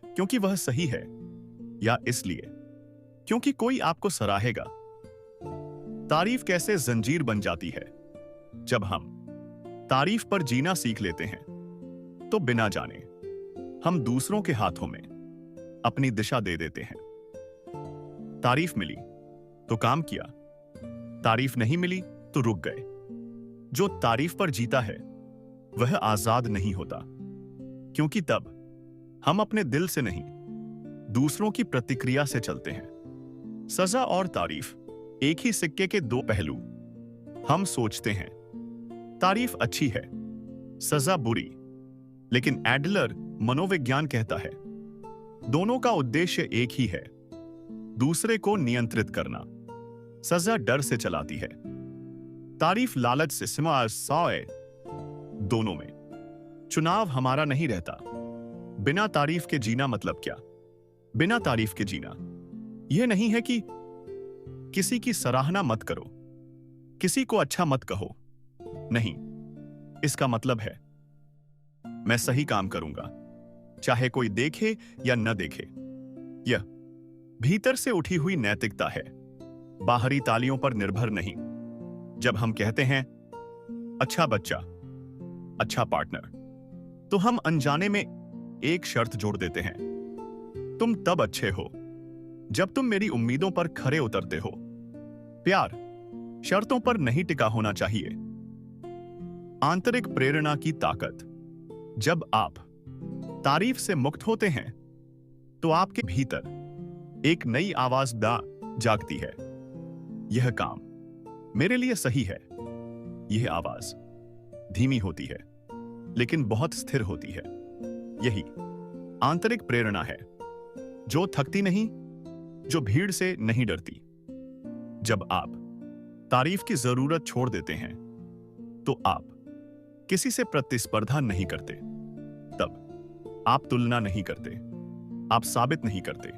क्योंकि वह सही है, या इसलिए क्योंकि कोई आपको सराहेगा? तारीफ कैसे जंजीर बन जाती है? जब हम तारीफ पर जीना सीख लेते हैं तो बिना जाने हम दूसरों के हाथों में अपनी दिशा दे देते हैं। तारीफ मिली तो काम किया, तारीफ नहीं मिली तो रुक गए। जो तारीफ पर जीता है वह आजाद नहीं होता, क्योंकि तब हम अपने दिल से नहीं, दूसरों की प्रतिक्रिया से चलते हैं। सजा और तारीफ एक ही सिक्के के दो पहलू। हम सोचते हैं तारीफ अच्छी है, सजा बुरी, लेकिन एडलर मनोविज्ञान कहता है दोनों का उद्देश्य एक ही है, दूसरे को नियंत्रित करना। सजा डर से चलाती है, तारीफ लालच से सिमाए। दोनों में चुनाव हमारा नहीं रहता। बिना तारीफ के जीना मतलब क्या? बिना तारीफ के जीना यह नहीं है कि किसी की सराहना मत करो, किसी को अच्छा मत कहो। नहीं, इसका मतलब है मैं सही काम करूंगा, चाहे कोई देखे या न देखे। यह भीतर से उठी हुई नैतिकता है, बाहरी तालियों पर निर्भर नहीं। जब हम कहते हैं अच्छा बच्चा, अच्छा पार्टनर, तो हम अनजाने में एक शर्त जोड़ देते हैं, तुम तब अच्छे हो जब तुम मेरी उम्मीदों पर खरे उतरते हो। प्यार शर्तों पर नहीं टिका होना चाहिए। आंतरिक प्रेरणा की ताकत। जब आप तारीफ से मुक्त होते हैं तो आपके भीतर एक नई आवाज जागती है, यह काम मेरे लिए सही है। यह आवाज धीमी होती है लेकिन बहुत स्थिर होती है। यही आंतरिक प्रेरणा है, जो थकती नहीं जो भीड़ से नहीं डरती। जब आप तारीफ की जरूरत छोड़ देते हैं तो आप किसी से प्रतिस्पर्धा नहीं करते, तब आप तुलना नहीं करते, आप साबित नहीं करते,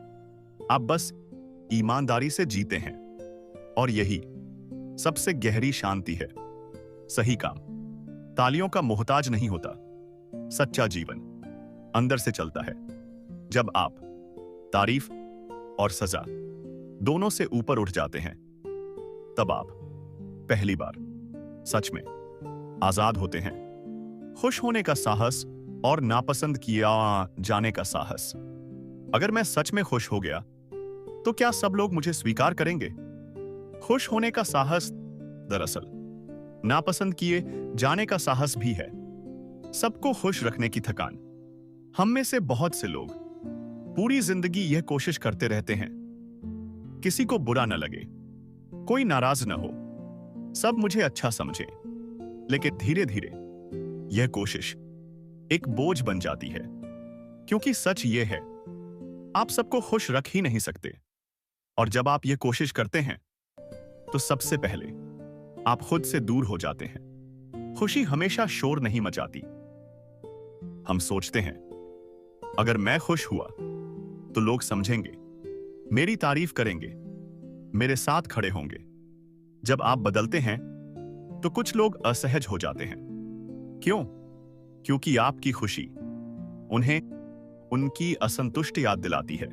आप बस ईमानदारी से जीते हैं। और यही सबसे गहरी शांति है। सही काम तालियों का मोहताज नहीं होता। सच्चा जीवन अंदर से चलता है। जब आप तारीफ और सजा दोनों से ऊपर उठ जाते हैं, तब आप पहली बार सच में आजाद होते हैं। खुश होने का साहस और नापसंद किया जाने का साहस। अगर मैं सच में खुश हो गया तो क्या सब लोग मुझे स्वीकार करेंगे? खुश होने का साहस दरअसल नापसंद किए जाने का साहस भी है। सबको खुश रखने की थकान। हम में से बहुत से लोग पूरी जिंदगी यह कोशिश करते रहते हैं किसी को बुरा न लगे, कोई नाराज न हो, सब मुझे अच्छा समझे। लेकिन धीरे धीरे यह कोशिश एक बोझ बन जाती है, क्योंकि सच यह है आप सबको खुश रख ही नहीं सकते। और जब आप यह कोशिश करते हैं तो सबसे पहले आप खुद से दूर हो जाते हैं। खुशी हमेशा शोर नहीं मचाती। हम सोचते हैं अगर मैं खुश हुआ तो लोग समझेंगे, मेरी तारीफ करेंगे, मेरे साथ खड़े होंगे। जब आप बदलते हैं तो कुछ लोग असहज हो जाते हैं। क्यों? क्योंकि आपकी खुशी उन्हें उनकी असंतुष्टि याद दिलाती है।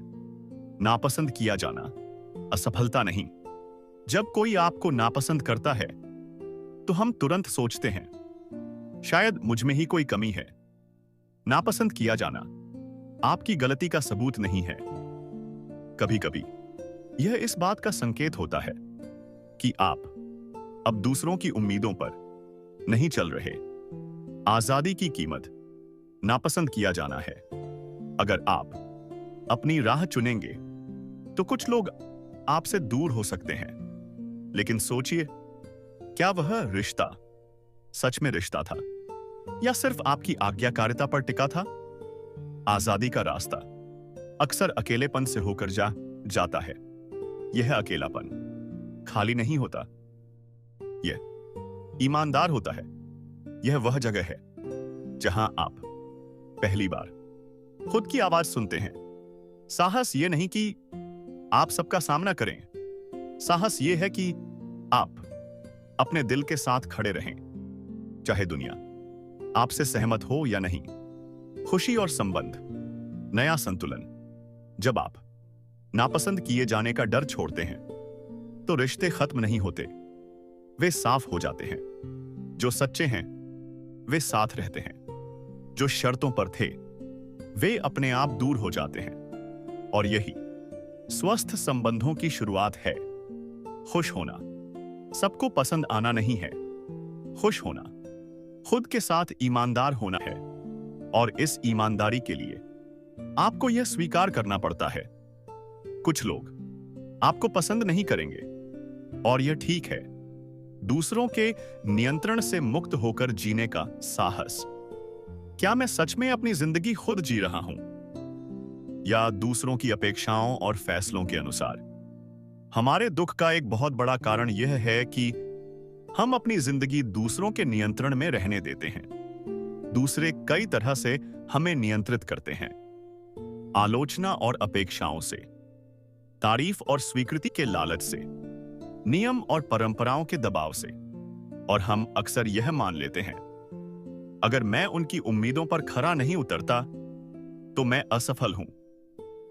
नापसंद किया जाना असफलता नहीं। जब कोई आपको नापसंद करता है तो हम तुरंत सोचते हैं शायद मुझ में ही कोई कमी है। नापसंद किया जाना आपकी गलती का सबूत नहीं है। कभी कभी यह इस बात का संकेत होता है कि आप अब दूसरों की उम्मीदों पर नहीं चल रहे। आजादी की कीमत नापसंद किया जाना है। अगर आप अपनी राह चुनेंगे तो कुछ लोग आपसे दूर हो सकते हैं, लेकिन सोचिए, क्या वह रिश्ता सच में रिश्ता था या सिर्फ आपकी आज्ञाकारिता पर टिका था? आजादी का रास्ता अक्सर अकेलेपन से होकर जाता है। यह अकेलापन खाली नहीं होता, यह ईमानदार होता है। यह वह जगह है जहां आप पहली बार खुद की आवाज सुनते हैं। साहस यह नहीं कि आप सबका सामना करें, साहस यह है कि आप अपने दिल के साथ खड़े रहें, चाहे दुनिया आपसे सहमत हो या नहीं। खुशी और संबंध नया संतुलन। जब आप नापसंद किए जाने का डर छोड़ते हैं तो रिश्ते खत्म नहीं होते, वे साफ हो जाते हैं। जो सच्चे हैं वे साथ रहते हैं, जो शर्तों पर थे वे अपने आप दूर हो जाते हैं। और यही स्वस्थ संबंधों की शुरुआत है। खुश होना सबको पसंद आना नहीं है। खुश होना खुद के साथ ईमानदार होना है। और इस ईमानदारी के लिए आपको यह स्वीकार करना पड़ता है कुछ लोग आपको पसंद नहीं करेंगे, और यह ठीक है। दूसरों के नियंत्रण से मुक्त होकर जीने का साहस। क्या मैं सच में अपनी जिंदगी खुद जी रहा हूं या दूसरों की अपेक्षाओं और फैसलों के अनुसार? हमारे दुख का एक बहुत बड़ा कारण यह है कि हम अपनी जिंदगी दूसरों के नियंत्रण में रहने देते हैं। दूसरे कई तरह से हमें नियंत्रित करते हैं। आलोचना और अपेक्षाओं से, तारीफ और स्वीकृति के लालच से, नियम और परंपराओं के दबाव से। और हम अक्सर यह मान लेते हैं अगर मैं उनकी उम्मीदों पर खरा नहीं उतरता तो मैं असफल हूं।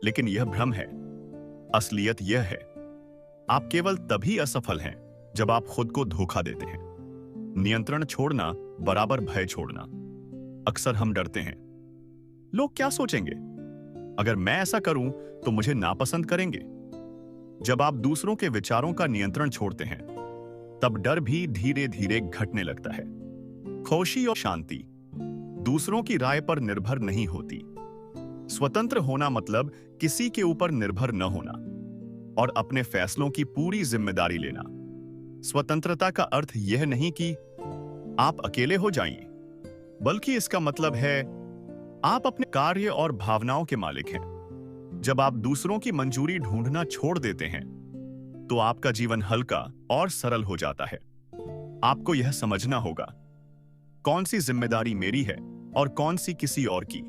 लेकिन यह भ्रम है। असलियत यह है आप केवल तभी असफल हैं जब आप खुद को धोखा देते हैं। नियंत्रण छोड़ना बराबर भय छोड़ना। अक्सर हम डरते हैं, लोग क्या सोचेंगे? अगर मैं ऐसा करूं तो मुझे नापसंद करेंगे। जब आप दूसरों के विचारों का नियंत्रण छोड़ते हैं तब डर भी धीरे धीरे घटने लगता है। खुशी और शांति दूसरों की राय पर निर्भर नहीं होती। स्वतंत्र होना मतलब किसी के ऊपर निर्भर न होना और अपने फैसलों की पूरी जिम्मेदारी लेना। स्वतंत्रता का अर्थ यह नहीं कि आप अकेले हो जाइए, बल्कि इसका मतलब है आप अपने कार्य और भावनाओं के मालिक हैं। जब आप दूसरों की मंजूरी ढूंढना छोड़ देते हैं तो आपका जीवन हल्का और सरल हो जाता है। आपको यह समझना होगा कौन सी जिम्मेदारी मेरी है और कौन सी किसी और की।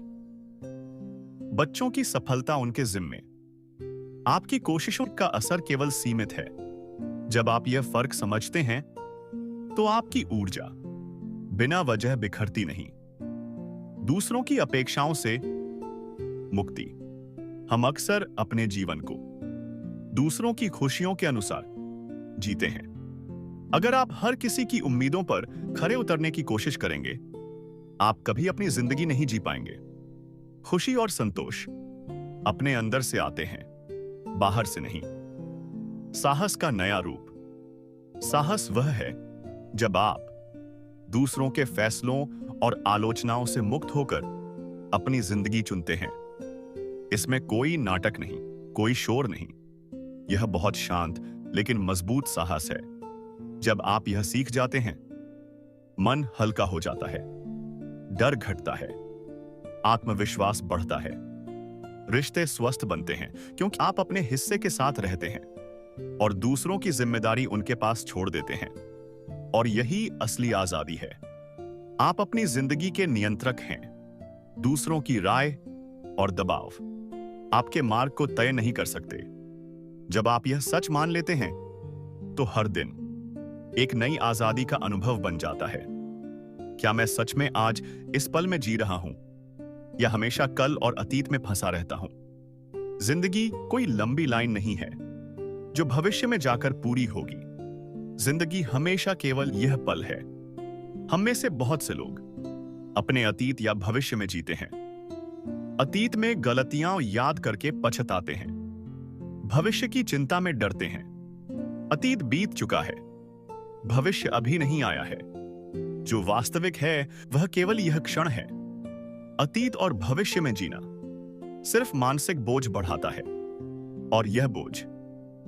बच्चों की सफलता उनके जिम्मे। आपकी कोशिशों का असर केवल सीमित है। जब आप यह फर्क समझते हैं तो आपकी ऊर्जा बिना वजह बिखरती नहीं। दूसरों की अपेक्षाओं से मुक्ति। हम अक्सर अपने जीवन को दूसरों की खुशियों के अनुसार जीते हैं। अगर आप हर किसी की उम्मीदों पर खरे उतरने की कोशिश करेंगे, आप कभी अपनी जिंदगी नहीं जी पाएंगे। खुशी और संतोष अपने अंदर से आते हैं, बाहर से नहीं। साहस का नया रूप। साहस वह है जब आप दूसरों के फैसलों और आलोचनाओं से मुक्त होकर अपनी जिंदगी चुनते हैं। इसमें कोई नाटक नहीं, कोई शोर नहीं। यह बहुत शांत लेकिन मजबूत साहस है। जब आप यह सीख जाते हैं, मन हल्का हो जाता है, डर घटता है, आत्मविश्वास बढ़ता है, रिश्ते स्वस्थ बनते हैं क्योंकि आप अपने हिस्से के साथ रहते हैं और दूसरों की जिम्मेदारी उनके पास छोड़ देते हैं। और यही असली आजादी है। आप अपनी जिंदगी के नियंत्रक हैं। दूसरों की राय और दबाव आपके मार्ग को तय नहीं कर सकते। जब आप यह सच मान लेते हैं तो हर दिन एक नई आजादी का अनुभव बन जाता है। क्या मैं सच में आज इस पल में जी रहा हूं या हमेशा कल और अतीत में फंसा रहता हूं? जिंदगी कोई लंबी लाइन नहीं है जो भविष्य में जाकर पूरी होगी। जिंदगी हमेशा केवल यह पल है। हम में से बहुत से लोग अपने अतीत या भविष्य में जीते हैं। अतीत में गलतियां याद करके पछताते हैं, भविष्य की चिंता में डरते हैं। अतीत बीत चुका है, भविष्य अभी नहीं आया है। जो वास्तविक है वह केवल यह क्षण है। अतीत और भविष्य में जीना सिर्फ मानसिक बोझ बढ़ाता है और यह बोझ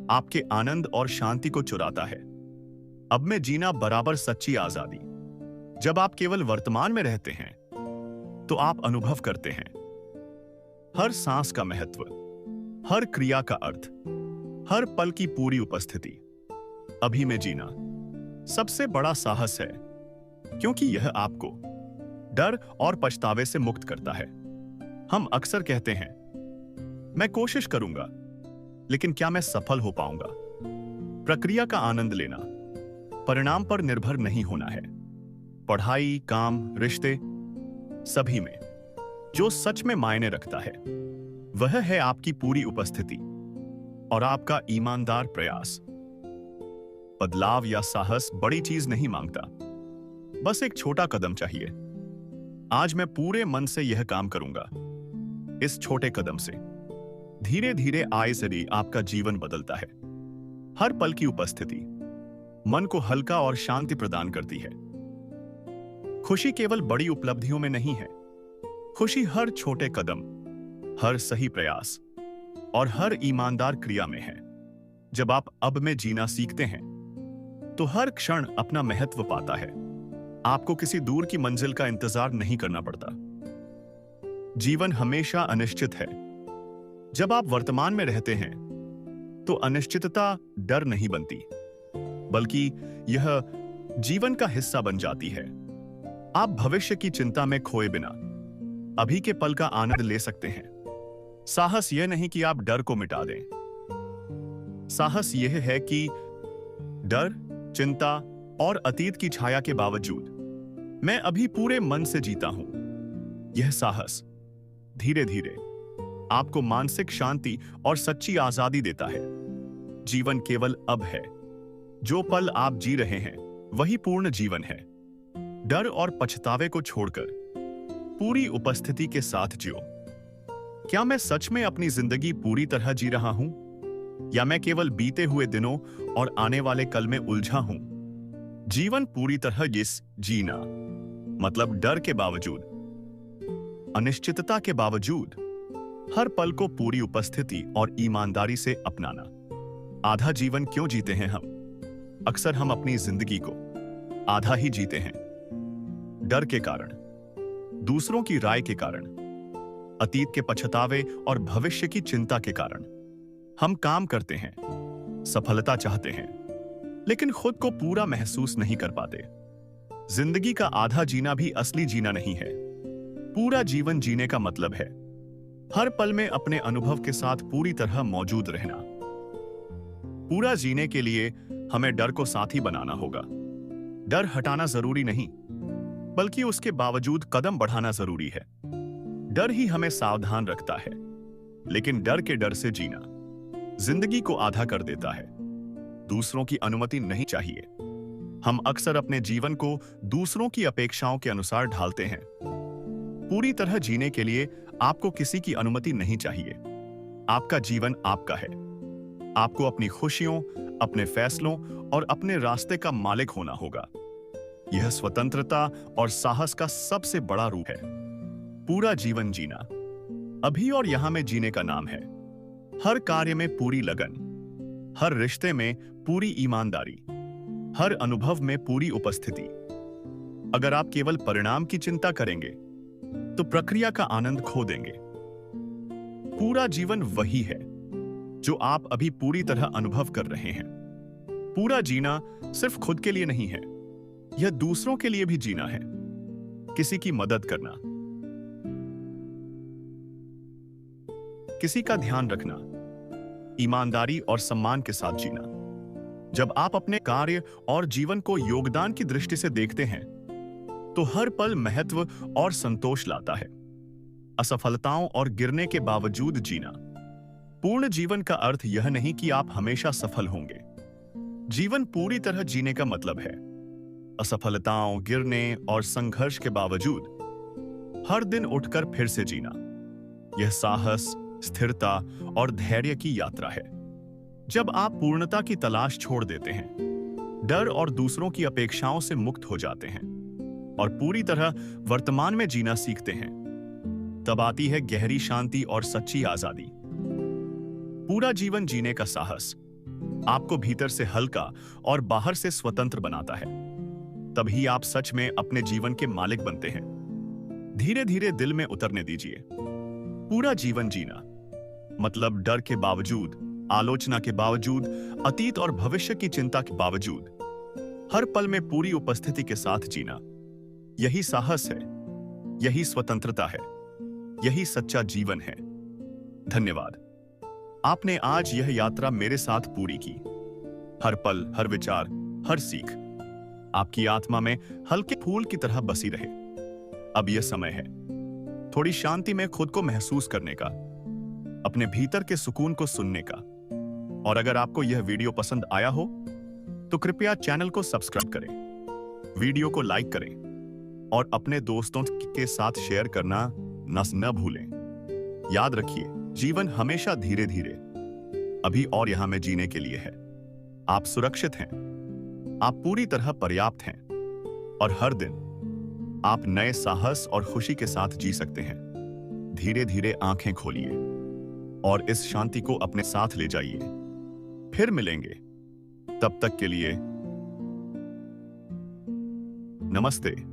आपके आनंद और शांति को चुराता है। अब में जीना बराबर सच्ची आजादी। जब आप केवल वर्तमान में रहते हैं तो आप अनुभव करते हैं हर सांस का महत्व, हर क्रिया का अर्थ, हर पल की पूरी उपस्थिति। अभी में जीना सबसे बड़ा साहस है क्योंकि यह आपको डर और पछतावे से मुक्त करता है। हम अक्सर कहते हैं, मैं कोशिश करूंगा, लेकिन क्या मैं सफल हो पाऊंगा? प्रक्रिया का आनंद लेना, परिणाम पर निर्भर नहीं होना है। पढ़ाई, काम, रिश्ते, सभी में जो सच में मायने रखता है वह है आपकी पूरी उपस्थिति और आपका ईमानदार प्रयास। बदलाव या साहस बड़ी चीज नहीं मांगता, बस एक छोटा कदम चाहिए। आज मैं पूरे मन से यह काम करूंगा। इस छोटे कदम से धीरे धीरे आए से आपका जीवन बदलता है। हर पल की उपस्थिति मन को हल्का और शांति प्रदान करती है। खुशी केवल बड़ी उपलब्धियों में नहीं है। खुशी हर छोटे कदम, हर सही प्रयास और हर ईमानदार क्रिया में है। जब आप अब में जीना सीखते हैं तो हर क्षण अपना महत्व पाता है। आपको किसी दूर की मंजिल का इंतजार नहीं करना पड़ता। जीवन हमेशा अनिश्चित है। जब आप वर्तमान में रहते हैं तो अनिश्चितता डर नहीं बनती, बल्कि यह जीवन का हिस्सा बन जाती है। आप भविष्य की चिंता में खोए बिना अभी के पल का आनंद ले सकते हैं। साहस यह नहीं कि आप डर को मिटा दें। साहस यह है कि डर, चिंता और अतीत की छाया के बावजूद मैं अभी पूरे मन से जीता हूं। यह साहस धीरे धीरे आपको मानसिक शांति और सच्ची आजादी देता है। जीवन केवल अब है। जो पल आप जी रहे हैं वही पूर्ण जीवन है। डर और पछतावे को छोड़कर पूरी उपस्थिति के साथ जियो। क्या मैं सच में अपनी जिंदगी पूरी तरह जी रहा हूं या मैं केवल बीते हुए दिनों और आने वाले कल में उलझा हूं? जीवन पूरी तरह जीना मतलब डर के बावजूद, अनिश्चितता के बावजूद हर पल को पूरी उपस्थिति और ईमानदारी से अपनाना। आधा जीवन क्यों जीते हैं हम? अक्सर हम अपनी जिंदगी को आधा ही जीते हैं। डर के कारण, दूसरों की राय के कारण, अतीत के पछतावे और भविष्य की चिंता के कारण हम काम करते हैं, सफलता चाहते हैं, लेकिन खुद को पूरा महसूस नहीं कर पाते। जिंदगी का आधा जीना भी असली जीना नहीं है। पूरा जीवन जीने का मतलब है हर पल में अपने अनुभव के साथ पूरी तरह मौजूद रहना। पूरा जीने के लिए हमें डर को साथी बनाना होगा। डर हटाना जरूरी नहीं, बल्कि उसके बावजूद कदम बढ़ाना जरूरी है। डर ही हमें सावधान रखता है, लेकिन डर के डर से जीना जिंदगी को आधा कर देता है। दूसरों की अनुमति नहीं चाहिए। हम अक्सर अपने जीवन को दूसरों की अपेक्षाओं के अनुसार ढालते हैं। पूरी तरह जीने के लिए आपको किसी की अनुमति नहीं चाहिए। आपका जीवन आपका है। आपको अपनी खुशियों, अपने फैसलों और अपने रास्ते का मालिक होना होगा। यह स्वतंत्रता और साहस का सबसे बड़ा रूप है। पूरा जीवन जीना अभी और यहां में जीने का नाम है। हर कार्य में पूरी लगन, हर रिश्ते में पूरी ईमानदारी, हर अनुभव में पूरी उपस्थिति। अगर आप केवल परिणाम की चिंता करेंगे तो प्रक्रिया का आनंद खो देंगे। पूरा जीवन वही है जो आप अभी पूरी तरह अनुभव कर रहे हैं। पूरा जीना सिर्फ खुद के लिए नहीं है, यह दूसरों के लिए भी जीना है। किसी की मदद करना, किसी का ध्यान रखना, ईमानदारी और सम्मान के साथ जीना। जब आप अपने कार्य और जीवन को योगदान की दृष्टि से देखते हैं तो हर पल महत्व और संतोष लाता है। असफलताओं और गिरने के बावजूद जीना। पूर्ण जीवन का अर्थ यह नहीं कि आप हमेशा सफल होंगे। जीवन पूरी तरह जीने का मतलब है असफलताओं, गिरने और संघर्ष के बावजूद हर दिन उठकर फिर से जीना। यह साहस, स्थिरता और धैर्य की यात्रा है। जब आप पूर्णता की तलाश छोड़ देते हैं, डर और दूसरों की अपेक्षाओं से मुक्त हो जाते हैं और पूरी तरह वर्तमान में जीना सीखते हैं, तब आती है गहरी शांति और सच्ची आजादी। पूरा जीवन जीने का साहस आपको भीतर से हल्का और बाहर से स्वतंत्र बनाता है। तभी आप सच में अपने जीवन के मालिक बनते हैं। धीरे धीरे दिल में उतरने दीजिए। पूरा जीवन जीना मतलब डर के बावजूद, आलोचना के बावजूद, अतीत और भविष्य की चिंता के बावजूद हर पल में पूरी उपस्थिति के साथ जीना। यही साहस है, यही स्वतंत्रता है, यही सच्चा जीवन है। धन्यवाद। आपने आज यह यात्रा मेरे साथ पूरी की। हर पल, हर विचार, हर सीख आपकी आत्मा में हल्के फूल की तरह बसी रहे। अब यह समय है थोड़ी शांति में खुद को महसूस करने का, अपने भीतर के सुकून को सुनने का। और अगर आपको यह वीडियो पसंद आया हो तो कृपया चैनल को सब्सक्राइब करें, वीडियो को लाइक करें और अपने दोस्तों के साथ शेयर करना न भूलें। याद रखिए, जीवन हमेशा धीरे धीरे अभी और यहां में जीने के लिए है। आप सुरक्षित हैं, आप पूरी तरह पर्याप्त हैं और हर दिन आप नए साहस और खुशी के साथ जी सकते हैं। धीरे धीरे आंखें खोलिए और इस शांति को अपने साथ ले जाइए। फिर मिलेंगे, तब तक के लिए नमस्ते।